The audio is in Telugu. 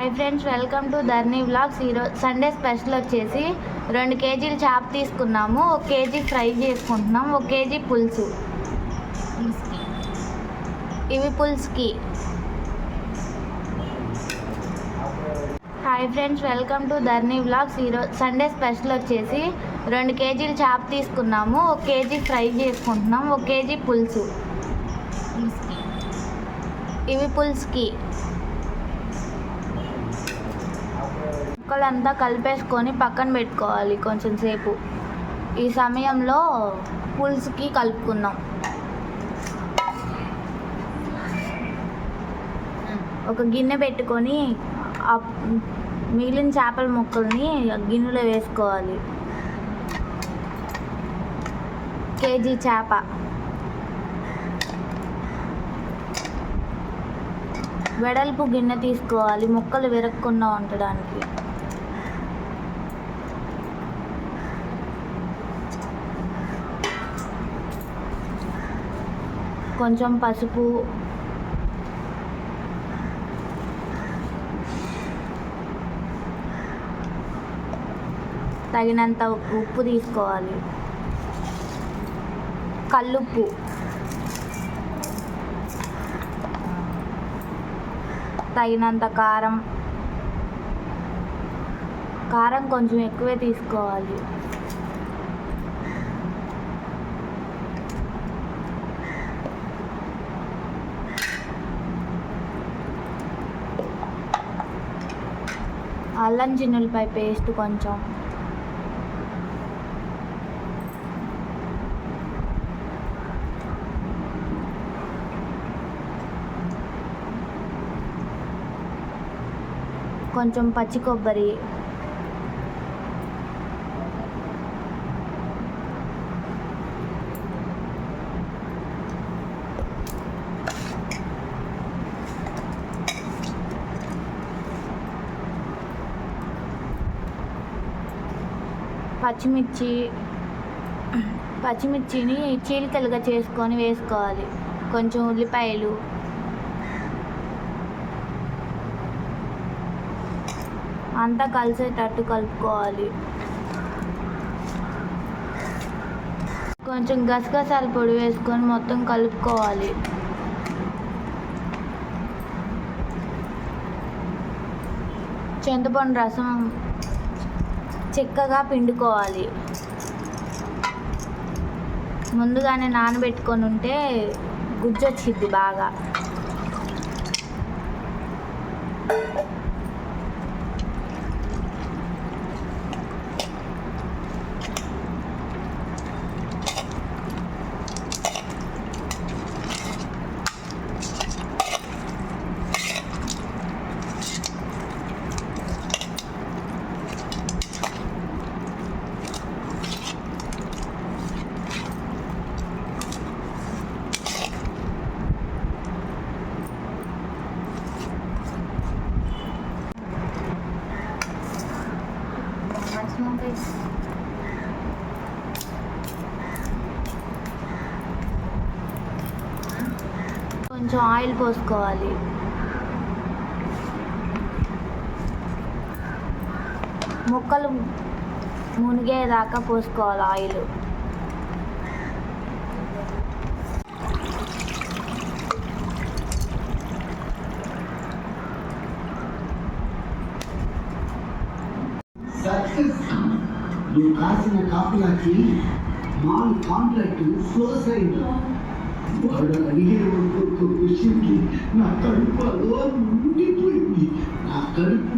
Hi friends, welcome to Dharni vlogs. ఈరోజు సండే స్పెషల్ వచ్చేసి 2 కేజీలు చేప తీసుకున్నాము. 1 కేజీ ఫ్రై చేసుకుంటున్నాం, 1 కేజీ పులుసు. ఇవి పులుసుకి. Hi friends, welcome to Dharni vlogs. ఈరోజు సండే స్పెషల్ వచ్చేసి 2 కేజీలు చేప తీసుకున్నాము. 1 కేజీ ఫ్రై చేసుకుంటున్నాం, 1 కేజీ పులుసు. ఇవి పులుసుకి. ముక్కలంతా కలిపేసుకొని పక్కన పెట్టుకోవాలి కొంచెం సేపు. ఈ సమయంలో పులుసుకి కలుపుకుందాం. ఒక గిన్నె పెట్టుకొని మిగిలిన చేపల ముక్కల్ని గిన్నెలో వేసుకోవాలి. కేజీ చేప వెడల్పు గిన్నె తీసుకోవాలి, ముక్కలు విరగకుండా ఉండడానికి. కొంచెం పసుపు, తగినంత ఉప్పు తీసుకోవాలి, కల్లుప్పు, తగినంత కారం. కారం కొంచెం ఎక్కువే తీసుకోవాలి. అల్లం చిన్నులపై పేస్ట్ కొంచెం, కొంచెం పచ్చి కొబ్బరి, పచ్చిమిర్చిని చీలికలుగా చేసుకొని వేసుకోవాలి. కొంచెం ఉల్లిపాయలు, అంతా కలిసేటట్టు కలుపుకోవాలి. కొంచెం గసగసాల పొడి వేసుకొని మొత్తం కలుపుకోవాలి. చింతపండు రసం చిక్కగా పిండుకోవాలి. ముందుగానే నానబెట్టుకొని ఉంటే గుజ్జు వచ్చిద్ది బాగా. కొంచెం ఆయిల్ పోసుకోవాలి. ముక్కలు మునిగేదాకా పోసుకోవాలి ఆయిల్. నువ్వు కాసిన కాపులకి మాల్ కాంట్రాక్ట్ క్లోజ్ అయింది. వాడు అడిగే ఒక్కొక్క విషయంకి నా కడుపు అలో నిండిపోయింది. నా కడుపు